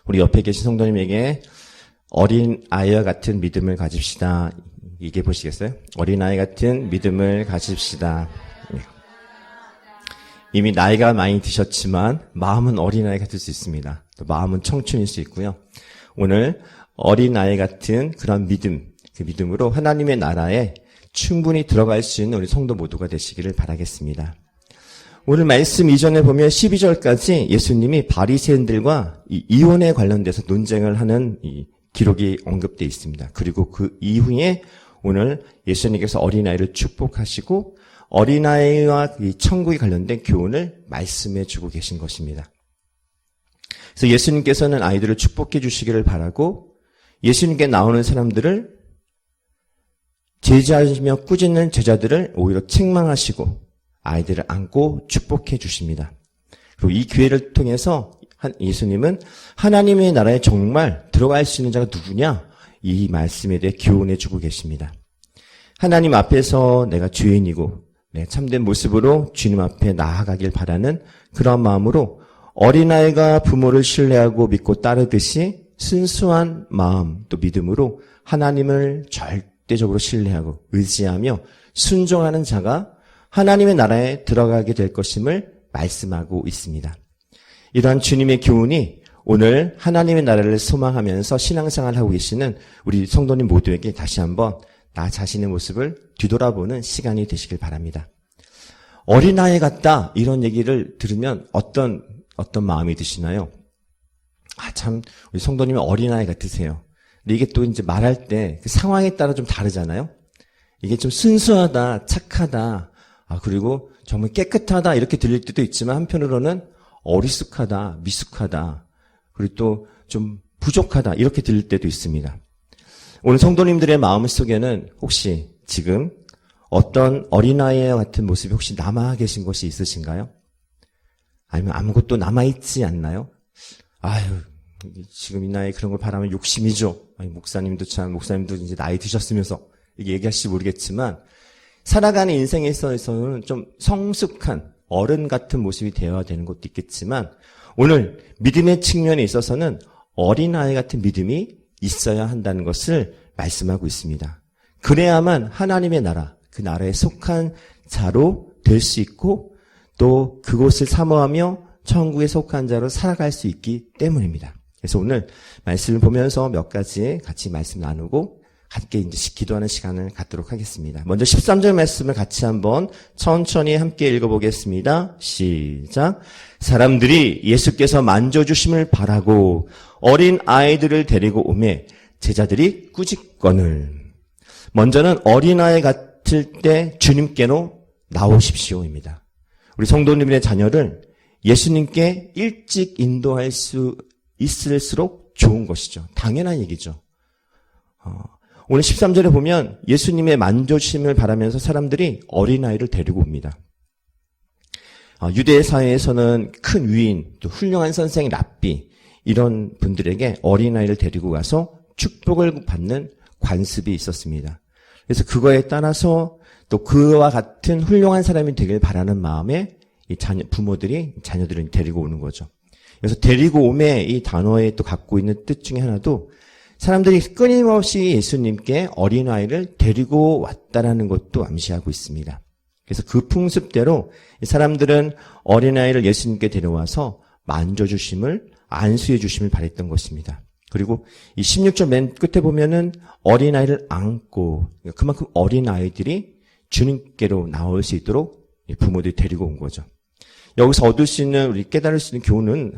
우리 옆에 계신 성도님에게 어린 아이와 같은 믿음을 가집시다. 얘기해 보시겠어요? 어린 아이 같은 믿음을 가집시다. 이미 나이가 많이 드셨지만 마음은 어린아이 같을 수 있습니다. 또 마음은 청춘일 수 있고요. 오늘 어린아이 같은 그런 믿음, 그 믿음으로 하나님의 나라에 충분히 들어갈 수 있는 우리 성도 모두가 되시기를 바라겠습니다. 오늘 말씀 이전에 보면 12절까지 예수님이 바리새인들과 이혼에 관련돼서 논쟁을 하는 이 기록이 언급되어 있습니다. 그리고 그 이후에 오늘 예수님께서 어린아이를 축복하시고 어린아이와 이 천국에 관련된 교훈을 말씀해 주고 계신 것입니다. 그래서 예수님께서는 아이들을 축복해 주시기를 바라고 예수님께 나오는 사람들을 제지하시며 꾸짖는 제자들을 오히려 책망하시고 아이들을 안고 축복해 주십니다. 그리고 이 기회를 통해서 예수님은 하나님의 나라에 정말 들어갈 수 있는 자가 누구냐? 이 말씀에 대해 교훈해 주고 계십니다. 하나님 앞에서 내가 죄인이고 내 참된 모습으로 주님 앞에 나아가길 바라는 그런 마음으로 어린아이가 부모를 신뢰하고 믿고 따르듯이 순수한 마음 또 믿음으로 하나님을 절대적으로 신뢰하고 의지하며 순종하는 자가 하나님의 나라에 들어가게 될 것임을 말씀하고 있습니다. 이러한 주님의 교훈이 오늘 하나님의 나라를 소망하면서 신앙생활을 하고 계시는 우리 성도님 모두에게 다시 한번 나 자신의 모습을 뒤돌아보는 시간이 되시길 바랍니다. 어린아이 같다 이런 얘기를 들으면 어떤 마음이 드시나요? 참 우리 성도님은 어린아이 같으세요. 근데 이게 또 이제 말할 때 그 상황에 따라 좀 다르잖아요. 이게 좀 순수하다, 착하다, 그리고 정말 깨끗하다 이렇게 들릴 때도 있지만 한편으로는 어리숙하다, 미숙하다, 그리고 또 좀 부족하다 이렇게 들릴 때도 있습니다. 오늘 성도님들의 마음 속에는 혹시 지금 어떤 어린아이와 같은 모습이 혹시 남아 계신 것이 있으신가요? 아니면 아무것도 남아있지 않나요? 지금 이 나이에 그런 걸 바라면 욕심이죠. 목사님도 이제 나이 드셨으면서 이게 얘기하실지 모르겠지만 살아가는 인생에 있어서는 좀 성숙한 어른 같은 모습이 되어야 되는 것도 있겠지만 오늘 믿음의 측면에 있어서는 어린아이 같은 믿음이 있어야 한다는 것을 말씀하고 있습니다. 그래야만 하나님의 나라, 그 나라에 속한 자로 될 수 있고 또 그곳을 사모하며 천국에 속한 자로 살아갈 수 있기 때문입니다. 그래서 오늘 말씀을 보면서 몇 가지 같이 말씀 나누고 함께 이제 기도하는 시간을 갖도록 하겠습니다. 먼저 13절 말씀을 같이 한번 천천히 함께 읽어보겠습니다. 시작. 사람들이 예수께서 만져주심을 바라고 어린 아이들을 데리고 오매 제자들이 꾸짖거늘. 먼저는 어린아이 같을 때 주님께로 나오십시오입니다. 우리 성도님의 자녀를 예수님께 일찍 인도할 수 있을수록 좋은 것이죠. 당연한 얘기죠. 오늘 13절에 보면 예수님의 만져주심을 바라면서 사람들이 어린아이를 데리고 옵니다. 유대 사회에서는 큰 위인, 또 훌륭한 선생 랍비 이런 분들에게 어린아이를 데리고 가서 축복을 받는 관습이 있었습니다. 그래서 그거에 따라서 또 그와 같은 훌륭한 사람이 되길 바라는 마음에 이 부모들이 자녀들을 데리고 오는 거죠. 그래서 데리고 오매 이 단어에 또 갖고 있는 뜻 중에 하나도 사람들이 끊임없이 예수님께 어린아이를 데리고 왔다라는 것도 암시하고 있습니다. 그래서 그 풍습대로 사람들은 어린아이를 예수님께 데려와서 만져주심을, 안수해 주심을 바랬던 것입니다. 그리고 이 16절 맨 끝에 보면은 어린아이를 안고, 그만큼 어린아이들이 주님께로 나올 수 있도록 부모들이 데리고 온 거죠. 여기서 얻을 수 있는, 우리 깨달을 수 있는 교훈은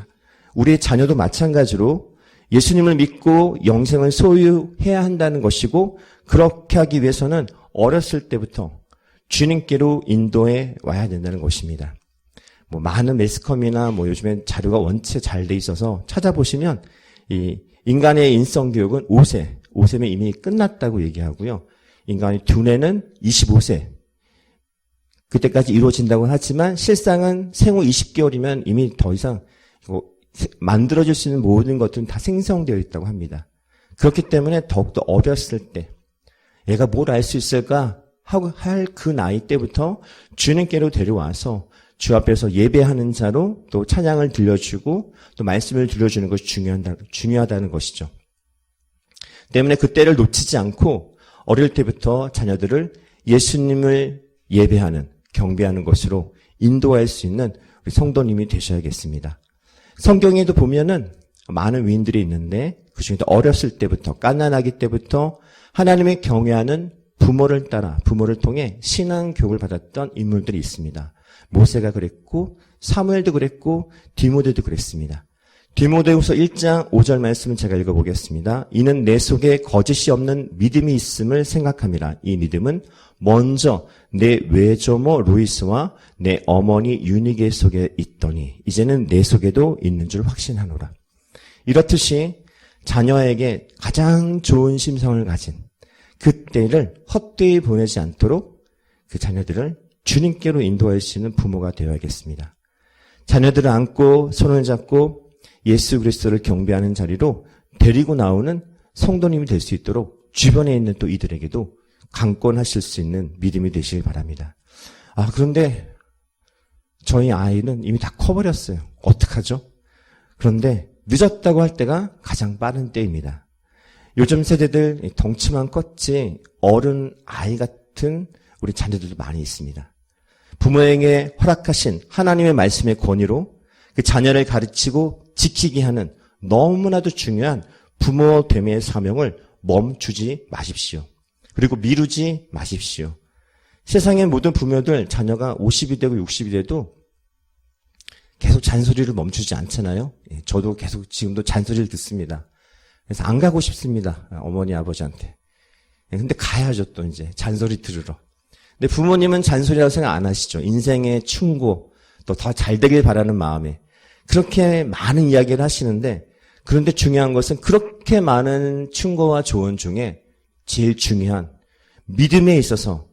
우리의 자녀도 마찬가지로 예수님을 믿고 영생을 소유해야 한다는 것이고, 그렇게 하기 위해서는 어렸을 때부터 주님께로 인도해 와야 된다는 것입니다. 많은 매스컴이나 요즘엔 자료가 원체 잘 돼 있어서 찾아보시면 이 인간의 인성 교육은 5세면 이미 끝났다고 얘기하고요. 인간의 두뇌는 25세. 그때까지 이루어진다고 하지만 실상은 생후 20개월이면 이미 더 이상 만들어질 수 있는 모든 것들은 다 생성되어 있다고 합니다. 그렇기 때문에 더욱더 어렸을 때 얘가 뭘 알 수 있을까 하고 할 그 나이 때부터 주님께로 데려와서 주 앞에서 예배하는 자로 또 찬양을 들려주고 또 말씀을 들려주는 것이 중요하다는 것이죠. 때문에 그 때를 놓치지 않고 어릴 때부터 자녀들을 예수님을 예배하는, 경배하는 것으로 인도할 수 있는 우리 성도님이 되셔야겠습니다. 성경에도 보면은 많은 위인들이 있는데 그중에도 어렸을 때부터, 갓난아기 때부터 하나님을 경외하는 부모를 따라, 부모를 통해 신앙 교육을 받았던 인물들이 있습니다. 모세가 그랬고 사무엘도 그랬고 디모데도 그랬습니다. 디모데후서 1장 5절 말씀을 제가 읽어보겠습니다. 이는 내 속에 거짓이 없는 믿음이 있음을 생각함이라. 이 믿음은 먼저 내 외조모 루이스와 내 어머니 유니게 속에 있더니 이제는 내 속에도 있는 줄 확신하노라. 이렇듯이 자녀에게 가장 좋은 심성을 가진 그 때를 헛되이 보내지 않도록 그 자녀들을 주님께로 인도할 수 있는 부모가 되어야겠습니다. 자녀들을 안고 손을 잡고 예수 그리스도를 경배하는 자리로 데리고 나오는 성도님이 될 수 있도록 주변에 있는 또 이들에게도 강권하실 수 있는 믿음이 되시길 바랍니다. 그런데 저희 아이는 이미 다 커버렸어요. 어떡하죠? 그런데 늦었다고 할 때가 가장 빠른 때입니다. 요즘 세대들 덩치만 컸지 어른 아이 같은 우리 자녀들도 많이 있습니다. 부모에게 허락하신 하나님의 말씀의 권위로 그 자녀를 가르치고 지키게 하는 너무나도 중요한 부모됨의 사명을 멈추지 마십시오. 그리고 미루지 마십시오. 세상의 모든 부모들 자녀가 50이 되고 60이 돼도 계속 잔소리를 멈추지 않잖아요. 저도 계속 지금도 잔소리를 듣습니다. 그래서 안 가고 싶습니다. 어머니 아버지한테. 근데 가야죠 또 이제 잔소리 들으러. 근데 부모님은 잔소리라고 생각 안 하시죠. 인생의 충고 또 더 잘 되길 바라는 마음에 그렇게 많은 이야기를 하시는데 그런데 중요한 것은 그렇게 많은 충고와 조언 중에 제일 중요한 믿음에 있어서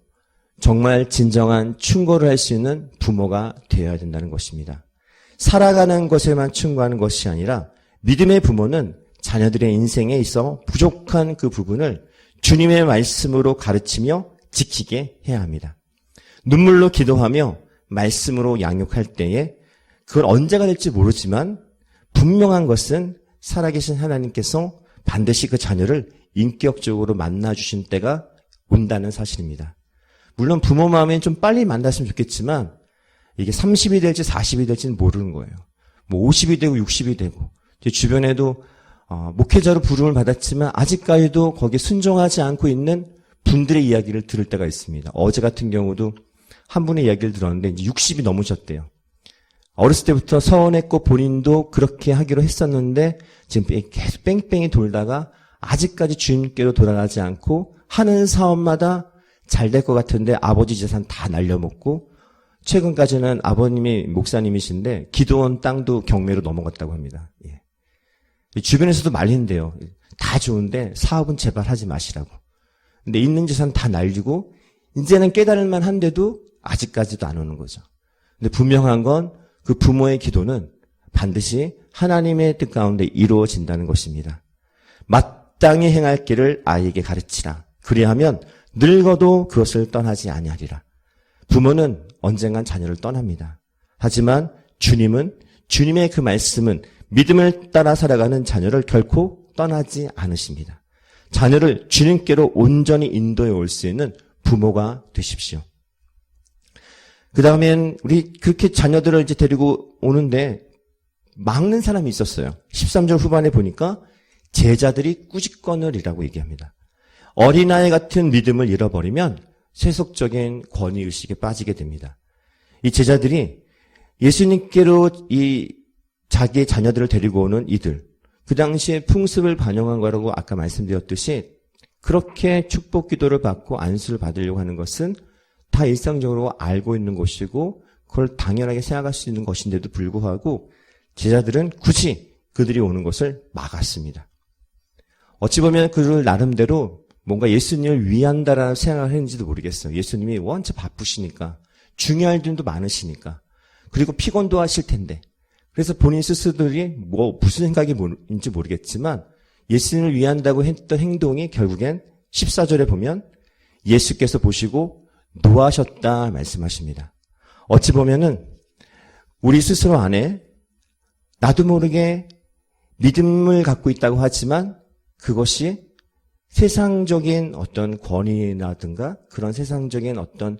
정말 진정한 충고를 할 수 있는 부모가 되어야 된다는 것입니다. 살아가는 것에만 충고하는 것이 아니라 믿음의 부모는 자녀들의 인생에 있어 부족한 그 부분을 주님의 말씀으로 가르치며 지키게 해야 합니다. 눈물로 기도하며 말씀으로 양육할 때에 그걸 언제가 될지 모르지만 분명한 것은 살아계신 하나님께서 반드시 그 자녀를 인격적으로 만나주신 때가 온다는 사실입니다. 물론 부모 마음엔 좀 빨리 만났으면 좋겠지만 이게 30이 될지 40이 될지는 모르는 거예요. 50이 되고 60이 되고 제 주변에도 목회자로 부름을 받았지만 아직까지도 거기에 순종하지 않고 있는 분들의 이야기를 들을 때가 있습니다. 어제 같은 경우도 한 분의 이야기를 들었는데 이제 60이 넘으셨대요. 어렸을 때부터 서원했고 본인도 그렇게 하기로 했었는데 지금 계속 뺑뺑이 돌다가 아직까지 주님께로 돌아가지 않고 하는 사업마다 잘 될 것 같은데 아버지 재산 다 날려먹고 최근까지는 아버님이 목사님이신데 기도원 땅도 경매로 넘어갔다고 합니다. 예. 주변에서도 말린대요. 다 좋은데 사업은 제발 하지 마시라고. 근데 있는 재산 다 날리고 이제는 깨달을 만한데도 아직까지도 안 오는 거죠. 근데 분명한 건 그 부모의 기도는 반드시 하나님의 뜻 가운데 이루어진다는 것입니다. 마땅히 행할 길을 아이에게 가르치라. 그리하면 늙어도 그것을 떠나지 아니하리라. 부모는 언젠간 자녀를 떠납니다. 하지만 주님은 주님의 그 말씀은 믿음을 따라 살아가는 자녀를 결코 떠나지 않으십니다. 자녀를 주님께로 온전히 인도해 올 수 있는 부모가 되십시오. 그 다음엔 우리 그렇게 자녀들을 이제 데리고 오는데 막는 사람이 있었어요. 13절 후반에 보니까 제자들이 꾸짖거늘이라고 얘기합니다. 어린아이 같은 믿음을 잃어버리면 세속적인 권위의식에 빠지게 됩니다. 이 제자들이 예수님께로 이 자기의 자녀들을 데리고 오는 이들, 그 당시에 풍습을 반영한 거라고 아까 말씀드렸듯이 그렇게 축복 기도를 받고 안수를 받으려고 하는 것은 다 일상적으로 알고 있는 것이고 그걸 당연하게 생각할 수 있는 것인데도 불구하고 제자들은 굳이 그들이 오는 것을 막았습니다. 어찌 보면 그들 나름대로 뭔가 예수님을 위한다라는 생각을 했는지도 모르겠어요. 예수님이 원체 바쁘시니까 중요할 일도 많으시니까 그리고 피곤도 하실 텐데 그래서 본인 스스로들이 무슨 생각인지 모르겠지만 예수님을 위한다고 했던 행동이 결국엔 14절에 보면 예수께서 보시고 노하셨다 말씀하십니다. 어찌 보면은 우리 스스로 안에 나도 모르게 믿음을 갖고 있다고 하지만 그것이 세상적인 어떤 권위라든가 그런 세상적인 어떤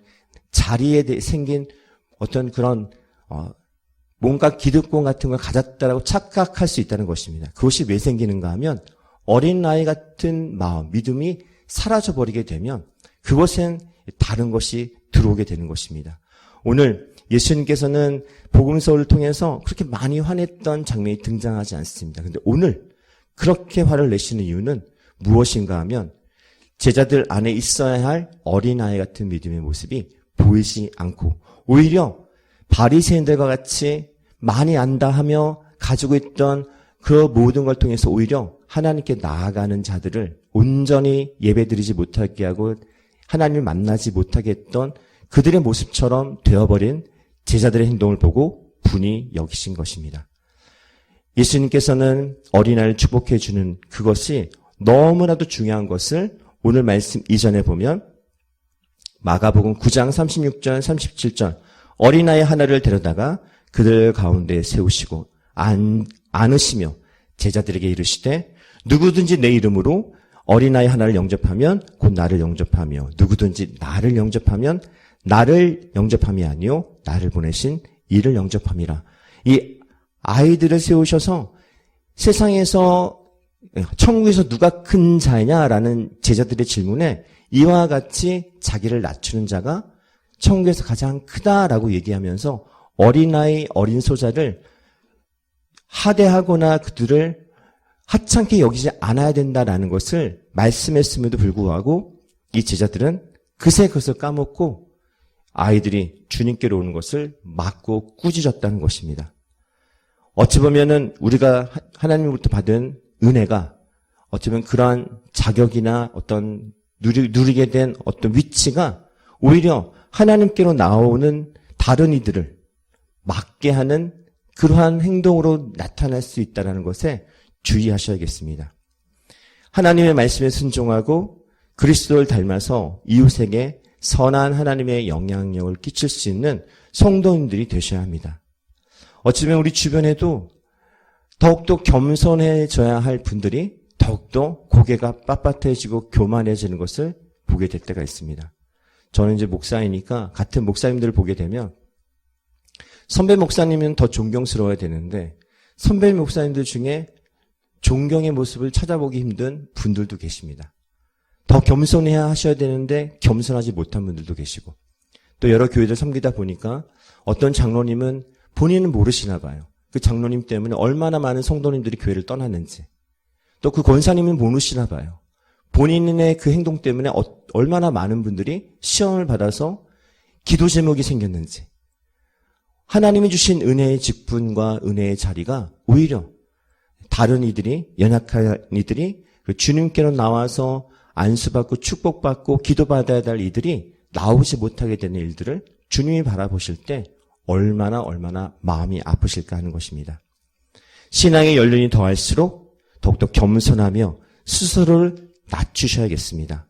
자리에 생긴 어떤 그런 뭔가 기득권 같은 걸 가졌다라고 착각할 수 있다는 것입니다. 그것이 왜 생기는가 하면 어린아이 같은 마음, 믿음이 사라져버리게 되면 그것엔 다른 것이 들어오게 되는 것입니다. 오늘 예수님께서는 복음서를 통해서 그렇게 많이 화냈던 장면이 등장하지 않습니다. 그런데 오늘 그렇게 화를 내시는 이유는 무엇인가 하면 제자들 안에 있어야 할 어린아이 같은 믿음의 모습이 보이지 않고 오히려 바리새인들과 같이 많이 안다 하며 가지고 있던 그 모든 걸 통해서 오히려 하나님께 나아가는 자들을 온전히 예배드리지 못하게 하고 하나님을 만나지 못하게 했던 그들의 모습처럼 되어버린 제자들의 행동을 보고 분이 여기신 것입니다. 예수님께서는 어린아이를 축복해 주는 그것이 너무나도 중요한 것을 오늘 말씀 이전에 보면 마가복음 9장 36절 37절 어린아이 하나를 데려다가 그들 가운데 세우시고 안으시며 제자들에게 이르시되 누구든지 내 이름으로 어린아이 하나를 영접하면 곧 나를 영접하며 누구든지 나를 영접하면 나를 영접함이 아니요 나를 보내신 이를 영접함이라. 이 아이들을 세우셔서 세상에서 천국에서 누가 큰 자냐라는 제자들의 질문에 이와 같이 자기를 낮추는 자가 천국에서 가장 크다라고 얘기하면서 어린아이, 어린 소자를 하대하거나 그들을 하찮게 여기지 않아야 된다라는 것을 말씀했음에도 불구하고 이 제자들은 그새 그것을 까먹고 아이들이 주님께로 오는 것을 막고 꾸짖었다는 것입니다. 어찌 보면은 우리가 하나님으로부터 받은 은혜가 어찌 보면 그러한 자격이나 어떤 누리게 된 어떤 위치가 오히려 하나님께로 나오는 다른 이들을 막게 하는 그러한 행동으로 나타날 수 있다는 것에 주의하셔야겠습니다. 하나님의 말씀에 순종하고 그리스도를 닮아서 이웃에게 선한 하나님의 영향력을 끼칠 수 있는 성도님들이 되셔야 합니다. 어쩌면 우리 주변에도 더욱더 겸손해져야 할 분들이 더욱더 고개가 빳빳해지고 교만해지는 것을 보게 될 때가 있습니다. 저는 이제 목사이니까 같은 목사님들을 보게 되면 선배 목사님은 더 존경스러워야 되는데 선배 목사님들 중에 존경의 모습을 찾아보기 힘든 분들도 계십니다. 더 겸손해야 하셔야 되는데 겸손하지 못한 분들도 계시고 또 여러 교회들 섬기다 보니까 어떤 장로님은 본인은 모르시나 봐요. 그 장로님 때문에 얼마나 많은 성도님들이 교회를 떠났는지 또 그 권사님은 모르시나 봐요. 본인의 그 행동 때문에 얼마나 많은 분들이 시험을 받아서 기도 제목이 생겼는지 하나님이 주신 은혜의 직분과 은혜의 자리가 오히려 다른 이들이 연약한 이들이 주님께로 나와서 안수받고 축복받고 기도받아야 할 이들이 나오지 못하게 되는 일들을 주님이 바라보실 때 얼마나 마음이 아프실까 하는 것입니다. 신앙의 연륜이 더할수록 더욱더 겸손하며 스스로를 낮추셔야겠습니다.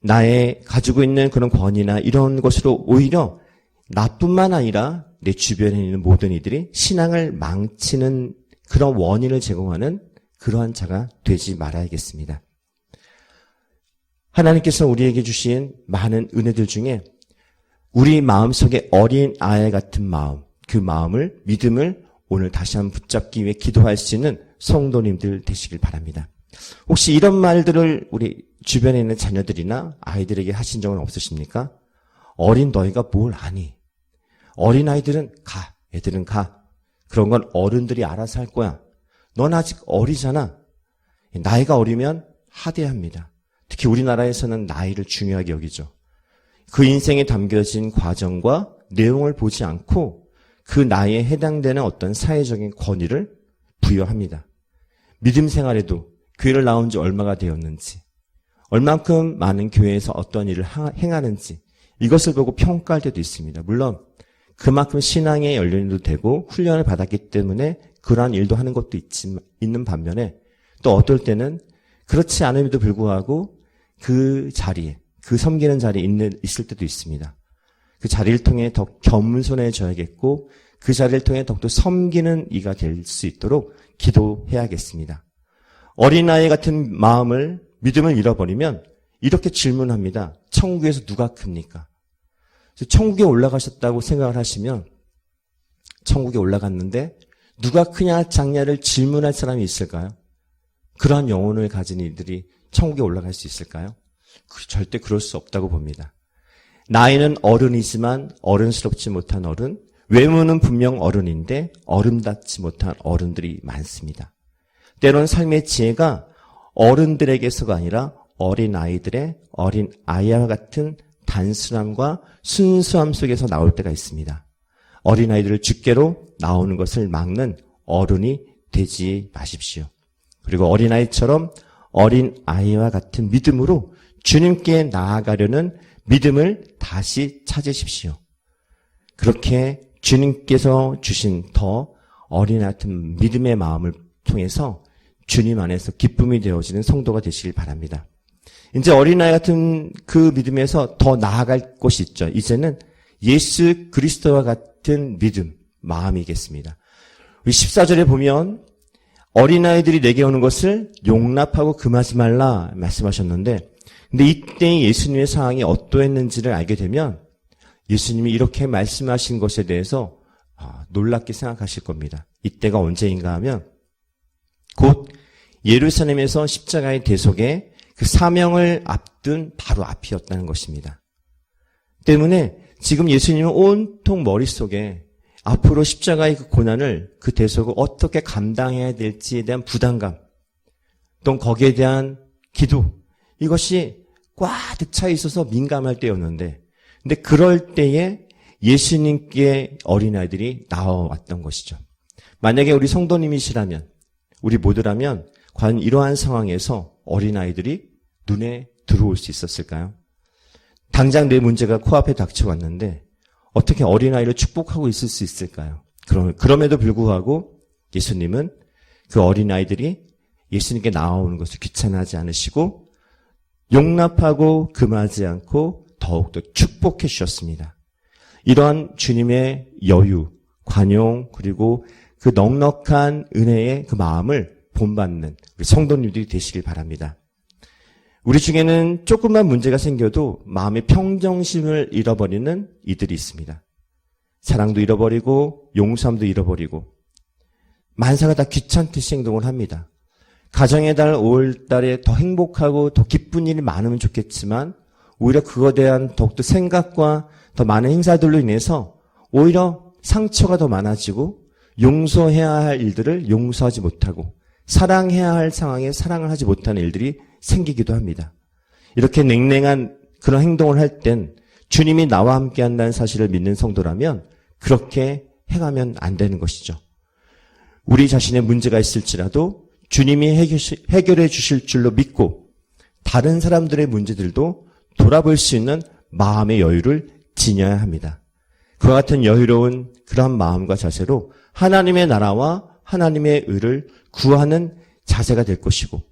나의 가지고 있는 그런 권위나 이런 것으로 오히려 나뿐만 아니라 내 주변에 있는 모든 이들이 신앙을 망치는 그런 원인을 제공하는 그러한 자가 되지 말아야겠습니다. 하나님께서 우리에게 주신 많은 은혜들 중에 우리 마음속에 어린 아이 같은 마음, 그 마음을, 믿음을 오늘 다시 한번 붙잡기 위해 기도할 수 있는 성도님들 되시길 바랍니다. 혹시 이런 말들을 우리 주변에 있는 자녀들이나 아이들에게 하신 적은 없으십니까? 어린 너희가 뭘 아니? 어린아이들은 가, 애들은 가. 그런 건 어른들이 알아서 할 거야. 넌 아직 어리잖아. 나이가 어리면 하대합니다. 특히 우리나라에서는 나이를 중요하게 여기죠. 그 인생에 담겨진 과정과 내용을 보지 않고 그 나이에 해당되는 어떤 사회적인 권위를 부여합니다. 믿음 생활에도 교회를 나온 지 얼마가 되었는지, 얼만큼 많은 교회에서 어떤 일을 행하는지 이것을 보고 평가할 때도 있습니다. 물론 그만큼 신앙의 연륜도 되고 훈련을 받았기 때문에 그러한 일도 하는 것도 있는 반면에 또 어떨 때는 그렇지 않음에도 불구하고 그 자리에, 그 섬기는 자리에 있을 때도 있습니다. 그 자리를 통해 더 겸손해져야겠고 그 자리를 통해 더욱더 섬기는 이가 될 수 있도록 기도해야겠습니다. 어린아이 같은 마음을, 믿음을 잃어버리면 이렇게 질문합니다. 천국에서 누가 큽니까? 천국에 올라가셨다고 생각을 하시면 천국에 올라갔는데 누가 크냐 작냐를 질문할 사람이 있을까요? 그러한 영혼을 가진 이들이 천국에 올라갈 수 있을까요? 절대 그럴 수 없다고 봅니다. 나이는 어른이지만 어른스럽지 못한 어른, 외모는 분명 어른인데 어른답지 못한 어른들이 많습니다. 때로는 삶의 지혜가 어른들에게서가 아니라 어린아이들의 어린아이와 같은 단순함과 순수함 속에서 나올 때가 있습니다. 어린아이들을 줏계로 나오는 것을 막는 어른이 되지 마십시오. 그리고 어린아이처럼 어린아이와 같은 믿음으로 주님께 나아가려는 믿음을 다시 찾으십시오. 그렇게 주님께서 주신 더 어린아이 같은 믿음의 마음을 통해서 주님 안에서 기쁨이 되어지는 성도가 되시길 바랍니다. 이제 어린아이 같은 그 믿음에서 더 나아갈 곳이 있죠. 이제는 예수 그리스도와 같은 믿음, 마음이겠습니다. 우리 14절에 보면 어린아이들이 내게 오는 것을 용납하고 금하지 말라 말씀하셨는데, 근데 이때 예수님의 상황이 어떠했는지를 알게 되면 예수님이 이렇게 말씀하신 것에 대해서 놀랍게 생각하실 겁니다. 이때가 언제인가 하면 곧 예루살렘에서 십자가의 대속에 그 사명을 앞둔 바로 앞이었다는 것입니다. 때문에 지금 예수님은 온통 머릿속에 앞으로 십자가의 그 고난을, 그 대속을 어떻게 감당해야 될지에 대한 부담감, 또 거기에 대한 기도, 이것이 꽉 차 있어서 민감할 때였는데, 근데 그럴 때에 예수님께 어린아이들이 나와왔던 것이죠. 만약에 우리 성도님이시라면, 우리 모두라면 과연 이러한 상황에서 어린아이들이 눈에 들어올 수 있었을까요? 당장 내 문제가 코앞에 닥쳐왔는데 어떻게 어린아이를 축복하고 있을 수 있을까요? 그럼에도 불구하고 예수님은 그 어린아이들이 예수님께 나오는 것을 귀찮아하지 않으시고 용납하고 금하지 않고 더욱더 축복해 주셨습니다. 이러한 주님의 여유, 관용, 그리고 그 넉넉한 은혜의 그 마음을 본받는 우리 성도님들이 되시길 바랍니다. 우리 중에는 조금만 문제가 생겨도 마음의 평정심을 잃어버리는 이들이 있습니다. 사랑도 잃어버리고 용서함도 잃어버리고 만사가 다 귀찮듯이 행동을 합니다. 가정의 달 5월달에 더 행복하고 더 기쁜 일이 많으면 좋겠지만 오히려 그거에 대한 더욱더 생각과 더 많은 행사들로 인해서 오히려 상처가 더 많아지고 용서해야 할 일들을 용서하지 못하고 사랑해야 할 상황에 사랑을 하지 못하는 일들이 생기기도 합니다. 이렇게 냉랭한 그런 행동을 할 땐 주님이 나와 함께 한다는 사실을 믿는 성도라면 그렇게 행하면 안 되는 것이죠. 우리 자신의 문제가 있을지라도 주님이 해결해 주실 줄로 믿고 다른 사람들의 문제들도 돌아볼 수 있는 마음의 여유를 지녀야 합니다. 그와 같은 여유로운 그러한 마음과 자세로 하나님의 나라와 하나님의 의를 구하는 자세가 될 것이고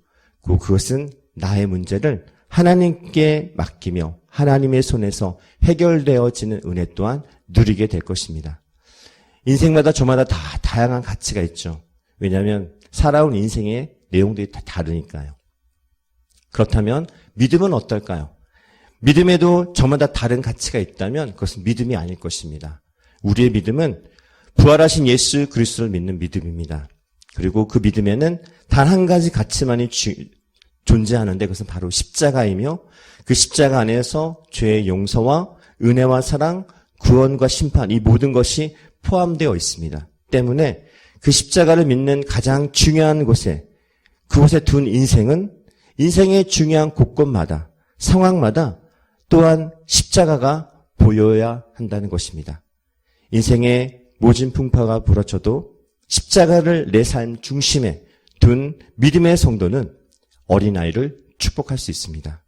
그것은 나의 문제를 하나님께 맡기며 하나님의 손에서 해결되어지는 은혜 또한 누리게 될 것입니다. 인생마다 저마다 다 다양한 가치가 있죠. 왜냐하면 살아온 인생의 내용들이 다 다르니까요. 그렇다면 믿음은 어떨까요? 믿음에도 저마다 다른 가치가 있다면 그것은 믿음이 아닐 것입니다. 우리의 믿음은 부활하신 예수 그리스도를 믿는 믿음입니다. 그리고 그 믿음에는 단 한 가지 가치만이 존재하는데 그것은 바로 십자가이며 그 십자가 안에서 죄의 용서와 은혜와 사랑, 구원과 심판 이 모든 것이 포함되어 있습니다. 때문에 그 십자가를 믿는 가장 중요한 곳에 그곳에 둔 인생은 인생의 중요한 곳곳마다 상황마다 또한 십자가가 보여야 한다는 것입니다. 인생의 모진 풍파가 불어쳐도 십자가를 내 삶 중심에 둔 믿음의 성도는 어린아이를 축복할 수 있습니다.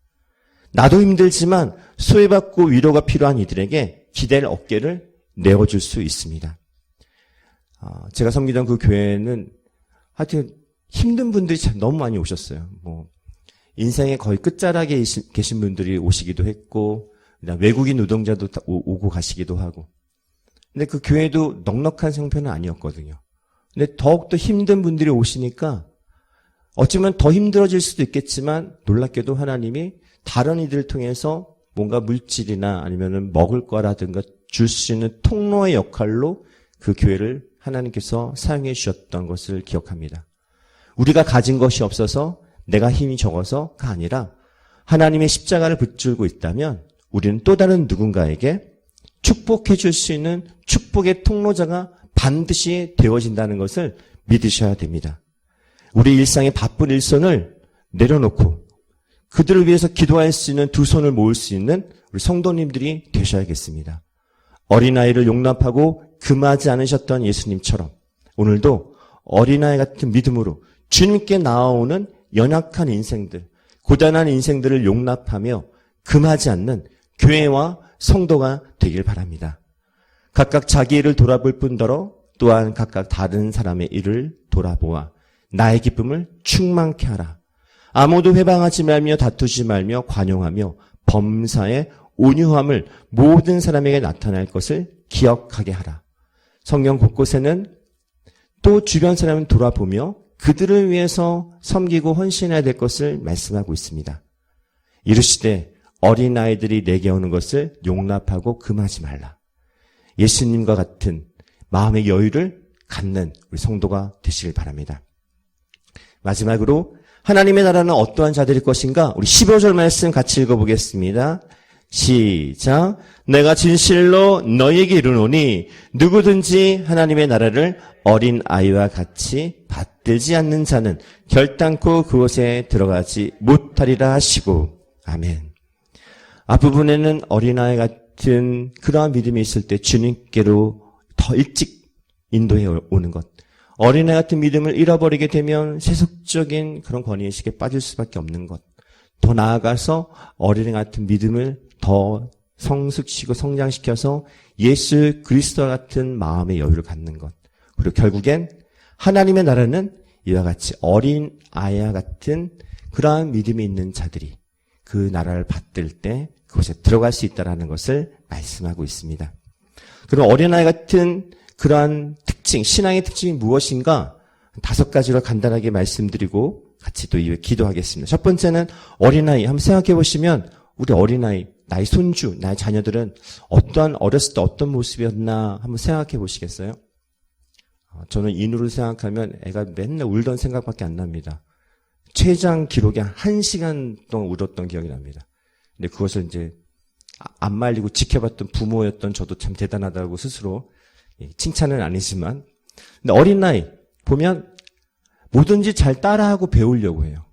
나도 힘들지만 소외받고 위로가 필요한 이들에게 기댈 어깨를 내어줄 수 있습니다. 제가 섬기던 그 교회는 하여튼 힘든 분들이 참 너무 많이 오셨어요. 인생의 거의 끝자락에 계신 분들이 오시기도 했고 외국인 노동자도 오고 가시기도 하고. 근데 그 교회도 넉넉한 형편은 아니었거든요. 근데 더욱더 힘든 분들이 오시니까 어쩌면 더 힘들어질 수도 있겠지만 놀랍게도 하나님이 다른 이들을 통해서 뭔가 물질이나 아니면은 먹을 거라든가 줄 수 있는 통로의 역할로 그 교회를 하나님께서 사용해 주셨던 것을 기억합니다. 우리가 가진 것이 없어서 내가 힘이 적어서가 아니라 하나님의 십자가를 붙들고 있다면 우리는 또 다른 누군가에게 축복해 줄 수 있는 축복의 통로자가 반드시 되어진다는 것을 믿으셔야 됩니다. 우리 일상의 바쁜 일선을 내려놓고 그들을 위해서 기도할 수 있는 두 손을 모을 수 있는 우리 성도님들이 되셔야겠습니다. 어린아이를 용납하고 금하지 않으셨던 예수님처럼 오늘도 어린아이 같은 믿음으로 주님께 나아오는 연약한 인생들, 고단한 인생들을 용납하며 금하지 않는 교회와 성도가 되길 바랍니다. 각각 자기 일을 돌아볼 뿐더러 또한 각각 다른 사람의 일을 돌아보아 나의 기쁨을 충만케 하라. 아무도 회방하지 말며 다투지 말며 관용하며 범사의 온유함을 모든 사람에게 나타날 것을 기억하게 하라. 성경 곳곳에는 또 주변 사람을 돌아보며 그들을 위해서 섬기고 헌신해야 될 것을 말씀하고 있습니다. 이르시되 어린아이들이 내게 오는 것을 용납하고 금하지 말라. 예수님과 같은 마음의 여유를 갖는 우리 성도가 되시길 바랍니다. 마지막으로 하나님의 나라는 어떠한 자들일 것인가? 우리 15절 말씀 같이 읽어보겠습니다. 시작. 내가 진실로 너희에게 이르노니 누구든지 하나님의 나라를 어린 아이와 같이 받들지 않는 자는 결단코 그곳에 들어가지 못하리라 하시고. 아멘. 앞부분에는 어린아이 같은 그러한 믿음이 있을 때 주님께로 더 일찍 인도해 오는 것. 어린아이 같은 믿음을 잃어버리게 되면 세속적인 그런 권위의식에 빠질 수밖에 없는 것. 더 나아가서 어린아이 같은 믿음을 더 성숙시키고 성장시켜서 예수 그리스도와 같은 마음의 여유를 갖는 것. 그리고 결국엔 하나님의 나라는 이와 같이 어린 아이와 같은 그러한 믿음이 있는 자들이 그 나라를 받들 때 그곳에 들어갈 수 있다는 것을 말씀하고 있습니다. 그럼 어린아이 같은 그러한 특징, 신앙의 특징이 무엇인가? 5가지로 간단하게 말씀드리고 같이 또 이후에 기도하겠습니다. 첫 번째는 어린아이. 한번 생각해 보시면 우리 어린아이, 나의 손주, 나의 자녀들은 어떠한 어렸을 때 어떤 모습이었나 한번 생각해 보시겠어요? 저는 인후를 생각하면 애가 맨날 울던 생각밖에 안 납니다. 최장 기록이 1시간 동안 울었던 기억이 납니다. 근데 그것을 이제 안 말리고 지켜봤던 부모였던 저도 참 대단하다고 스스로 칭찬은 아니지만, 근데 어린아이 보면 뭐든지 잘 따라하고 배우려고 해요.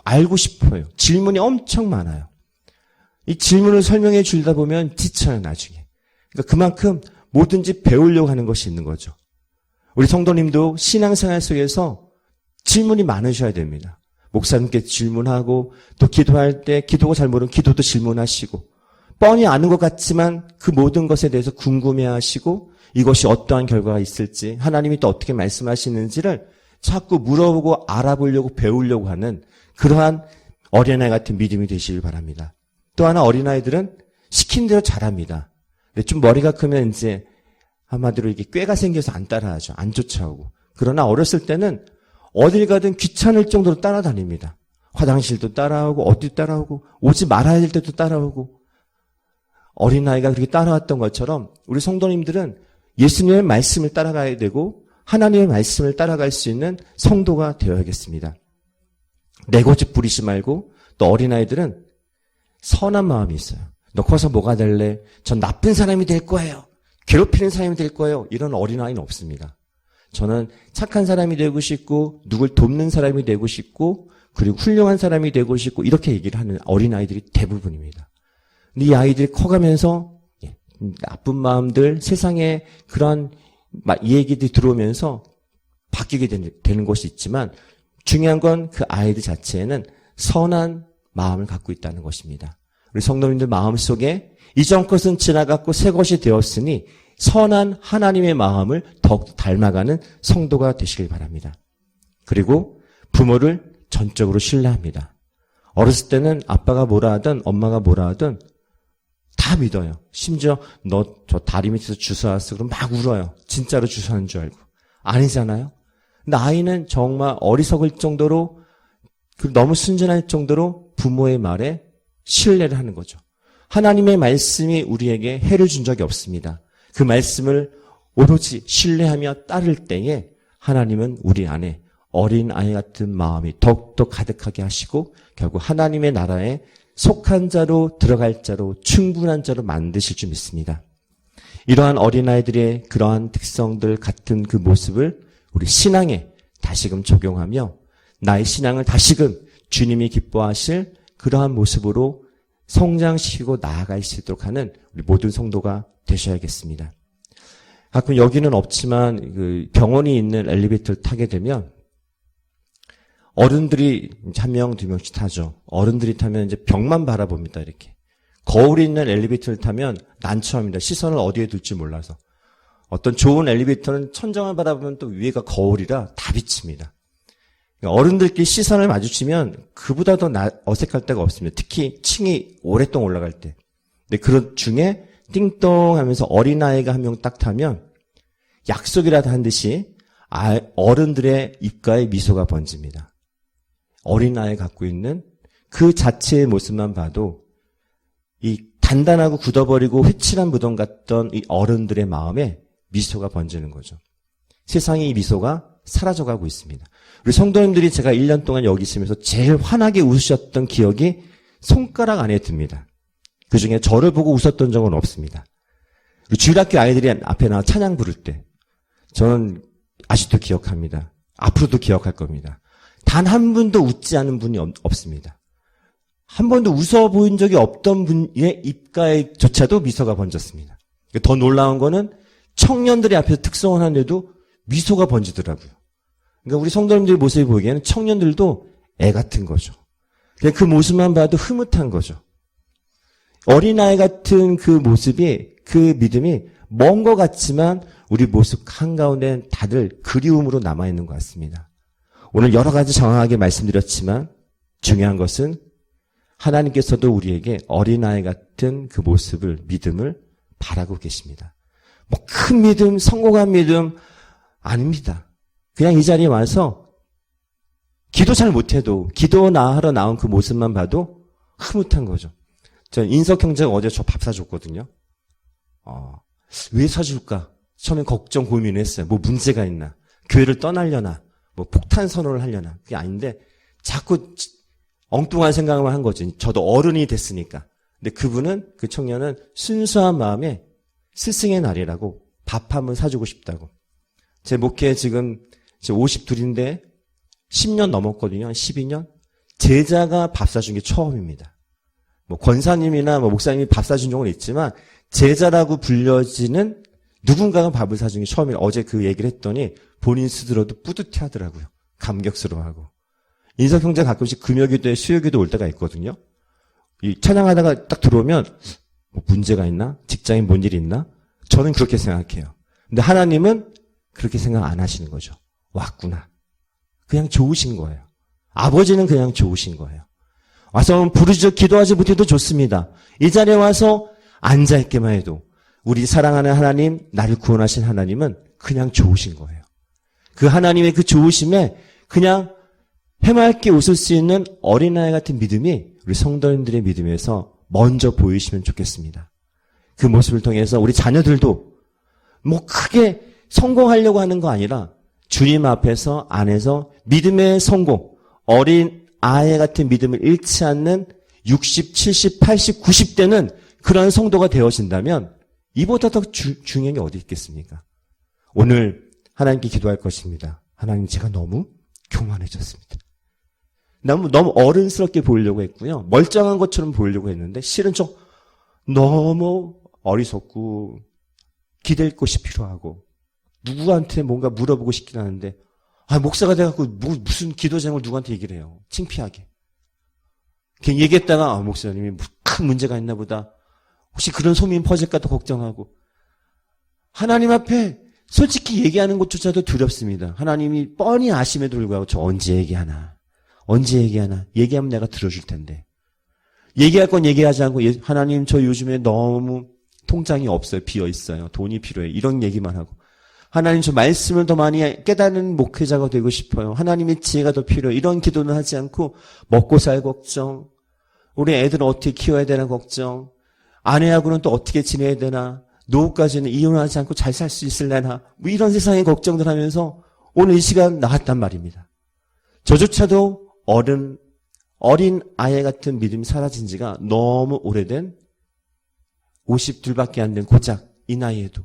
알고 싶어요. 질문이 엄청 많아요. 이 질문을 설명해 주다 보면 지쳐요, 나중에. 그러니까 그만큼 뭐든지 배우려고 하는 것이 있는 거죠. 우리 성도님도 신앙생활 속에서 질문이 많으셔야 됩니다. 목사님께 질문하고 또 기도할 때 기도가 잘 모르면 기도도 질문하시고 뻔히 아는 것 같지만 그 모든 것에 대해서 궁금해하시고 이것이 어떠한 결과가 있을지 하나님이 또 어떻게 말씀하시는지를 자꾸 물어보고 알아보려고 배우려고 하는 그러한 어린아이 같은 믿음이 되시길 바랍니다. 또 하나 어린아이들은 시킨 대로 잘합니다. 근데 좀 머리가 크면 이제 한마디로 이게 꾀가 생겨서 안 따라하죠. 안 쫓아오고. 그러나 어렸을 때는 어딜 가든 귀찮을 정도로 따라다닙니다. 화장실도 따라오고 어디 따라오고 오지 말아야 될 때도 따라오고 어린아이가 그렇게 따라왔던 것처럼 우리 성도님들은 예수님의 말씀을 따라가야 되고 하나님의 말씀을 따라갈 수 있는 성도가 되어야겠습니다. 내 고집 부리지 말고 또 어린아이들은 선한 마음이 있어요. 너 커서 뭐가 될래? 전 나쁜 사람이 될 거예요. 괴롭히는 사람이 될 거예요. 이런 어린아이는 없습니다. 저는 착한 사람이 되고 싶고 누굴 돕는 사람이 되고 싶고 그리고 훌륭한 사람이 되고 싶고 이렇게 얘기를 하는 어린아이들이 대부분입니다. 근데 이 아이들이 커가면서 나쁜 마음들, 세상에 그런 얘기들이 들어오면서 바뀌게 되는 것이 있지만 중요한 건 그 아이들 자체에는 선한 마음을 갖고 있다는 것입니다. 우리 성도님들 마음속에 이전 것은 지나갔고 새 것이 되었으니 선한 하나님의 마음을 더욱 닮아가는 성도가 되시길 바랍니다. 그리고 부모를 전적으로 신뢰합니다. 어렸을 때는 아빠가 뭐라 하든 엄마가 뭐라 하든 다 믿어요. 심지어 너 저 다리 밑에서 주워왔어. 그럼 막 울어요. 진짜로 주워한 줄 알고. 아니잖아요. 근데 아이는 정말 어리석을 정도로 너무 순진할 정도로 부모의 말에 신뢰를 하는 거죠. 하나님의 말씀이 우리에게 해를 준 적이 없습니다. 그 말씀을 오로지 신뢰하며 따를 때에 하나님은 우리 안에 어린 아이 같은 마음이 더욱더 가득하게 하시고 결국 하나님의 나라에 속한 자로 들어갈 자로 충분한 자로 만드실 줄 믿습니다. 이러한 어린아이들의 그러한 특성들 같은 그 모습을 우리 신앙에 다시금 적용하며 나의 신앙을 다시금 주님이 기뻐하실 그러한 모습으로 성장시키고 나아갈 수 있도록 하는 우리 모든 성도가 되셔야겠습니다. 가끔 여기는 없지만 그 병원이 있는 엘리베이터를 타게 되면 어른들이 한 명, 두 명씩 타죠. 어른들이 타면 이제 벽만 바라봅니다, 이렇게. 거울이 있는 엘리베이터를 타면 난처합니다. 시선을 어디에 둘지 몰라서. 어떤 좋은 엘리베이터는 천장을 바라보면 또 위에가 거울이라 다 비칩니다. 그러니까 어른들끼리 시선을 마주치면 그보다 더 어색할 데가 없습니다. 특히 층이 오랫동안 올라갈 때. 근데 그런 중에 띵동 하면서 어린아이가 한 명 딱 타면 약속이라도 한 듯이 어른들의 입가에 미소가 번집니다. 어린아이 갖고 있는 그 자체의 모습만 봐도 이 단단하고 굳어버리고 휘칠한 무덤 같던 이 어른들의 마음에 미소가 번지는 거죠. 세상에 이 미소가 사라져가고 있습니다. 우리 성도님들이 제가 1년 동안 여기 있으면서 제일 환하게 웃으셨던 기억이 손가락 안에 듭니다. 그중에 저를 보고 웃었던 적은 없습니다. 우리 주일학교 아이들이 앞에 나와 찬양 부를 때 저는 아직도 기억합니다. 앞으로도 기억할 겁니다. 단 한 분도 웃지 않은 분이 없습니다. 한 번도 웃어 보인 적이 없던 분의 입가에조차도 미소가 번졌습니다. 더 놀라운 거는 청년들이 앞에서 특성을 하는데도 미소가 번지더라고요. 그러니까 우리 성도님들 모습을 보기에는 청년들도 애 같은 거죠. 그 모습만 봐도 흐뭇한 거죠. 어린아이 같은 그 모습이, 그 믿음이 먼 것 같지만 우리 모습 한가운데는 다들 그리움으로 남아있는 것 같습니다. 오늘 여러 가지 정확하게 말씀드렸지만 중요한 것은 하나님께서도 우리에게 어린아이 같은 그 모습을, 믿음을 바라고 계십니다. 뭐 큰 믿음, 성공한 믿음 아닙니다. 그냥 이 자리에 와서 기도 잘 못해도 기도하러 나온 그 모습만 봐도 흐뭇한 거죠. 전 인석 형제가 어제 저 밥 사줬거든요. 왜 사줄까? 처음에 걱정 고민했어요. 뭐 문제가 있나? 교회를 떠나려나? 뭐 폭탄 선언을 하려나? 그게 아닌데 자꾸 엉뚱한 생각을 한 거죠. 저도 어른이 됐으니까. 근데 그분은, 그 청년은 순수한 마음에 스승의 날이라고 밥 한번 사주고 싶다고. 제 목회 지금 52인데 10년 넘었거든요. 한 12년? 제자가 밥 사준 게 처음입니다. 뭐 권사님이나 뭐 목사님이 밥 사준 적은 있지만 제자라고 불려지는 누군가가 밥을 사준 게 처음이에요. 어제 그 얘기를 했더니 본인 스스로도 뿌듯해 하더라고요. 감격스러워하고. 인석 형제 가끔씩 금요기도에 수요기도 올 때가 있거든요. 이 찬양하다가 딱 들어오면 뭐 문제가 있나? 직장에 뭔 일이 있나? 저는 그렇게 생각해요. 근데 하나님은 그렇게 생각 안 하시는 거죠. 왔구나. 그냥 좋으신 거예요. 아버지는 그냥 좋으신 거예요. 와서 부르짖어 기도하지 못해도 좋습니다. 이 자리에 와서 앉아있기만 해도 우리 사랑하는 하나님, 나를 구원하신 하나님은 그냥 좋으신 거예요. 그 하나님의 그 좋으심에 그냥 해맑게 웃을 수 있는 어린아이 같은 믿음이 우리 성도님들의 믿음에서 먼저 보이시면 좋겠습니다. 그 모습을 통해서 우리 자녀들도 뭐 크게 성공하려고 하는 거 아니라 주님 앞에서 안에서 믿음의 성공, 어린 아이 같은 믿음을 잃지 않는 60, 70, 80, 90대는 그런 성도가 되어진다면 이보다 더 중요한 게 어디 있겠습니까? 오늘 하나님께 기도할 것입니다. 하나님, 제가 너무 교만해졌습니다. 너무 어른스럽게 보이려고 했고요. 멀쩡한 것처럼 보이려고 했는데 실은 좀 너무 어리석고 기댈 곳이 필요하고 누구한테 뭔가 물어보고 싶긴 하는데 목사가 돼갖고 무슨 기도 제목을 누구한테 얘기를 해요. 창피하게. 그냥 얘기했다가 목사님이 큰 문제가 있나 보다. 혹시 그런 소문 퍼질까 또 걱정하고. 하나님 앞에 솔직히 얘기하는 것조차도 두렵습니다. 하나님이 뻔히 아심에도 불구하고 저 언제 얘기하나. 얘기하면 내가 들어줄 텐데. 얘기할 건 얘기하지 않고 하나님 저 요즘에 너무 통장이 없어요. 비어 있어요. 돈이 필요해. 이런 얘기만 하고 하나님 저 말씀을 더 많이 깨닫는 목회자가 되고 싶어요. 하나님의 지혜가 더 필요해요. 이런 기도는 하지 않고 먹고 살 걱정, 우리 애들은 어떻게 키워야 되나 걱정, 아내하고는 또 어떻게 지내야 되나, 노후까지는 이혼하지 않고 잘 살 수 있을래나, 뭐 이런 세상의 걱정들 하면서 오늘 이 시간 나왔단 말입니다. 저조차도 어린 아이 같은 믿음이 사라진 지가 너무 오래된 52밖에 안 된 고작 이 나이에도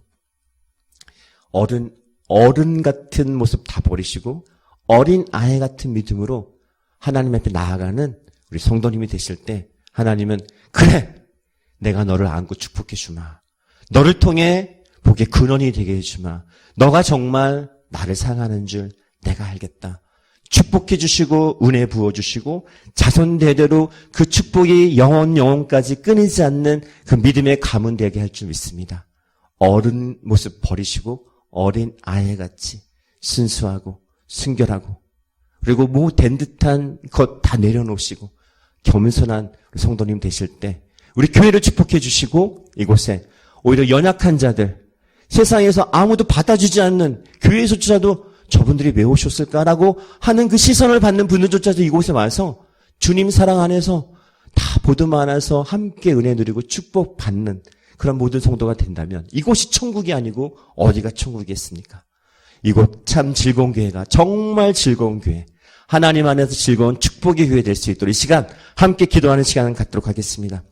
어른 같은 모습 다 버리시고 어린 아이 같은 믿음으로 하나님 앞에 나아가는 우리 성도님이 되실 때 하나님은 그래 내가 너를 안고 축복해 주마. 너를 통해 복의 근원이 되게 해주마. 너가 정말 나를 사랑하는 줄 내가 알겠다. 축복해 주시고 은혜 부어주시고 자손 대대로 그 축복이 영원까지 끊이지 않는 그 믿음의 가문 되게 할 줄 믿습니다. 어른 모습 버리시고 어린 아이같이 순수하고 순결하고 그리고 된 듯한 것 다 내려놓으시고 겸손한 성도님 되실 때 우리 교회를 축복해 주시고 이곳에 오히려 연약한 자들 세상에서 아무도 받아주지 않는 교회에서조차도 저분들이 왜 오셨을까라고 하는 그 시선을 받는 분들조차도 이곳에 와서 주님 사랑 안에서 다 보듬어안아서 함께 은혜 누리고 축복받는 그런 모든 성도가 된다면 이곳이 천국이 아니고 어디가 천국이겠습니까? 이곳 참 즐거운 교회가 정말 즐거운 교회, 하나님 안에서 즐거운 축복의 교회 될 수 있도록 이 시간 함께 기도하는 시간을 갖도록 하겠습니다.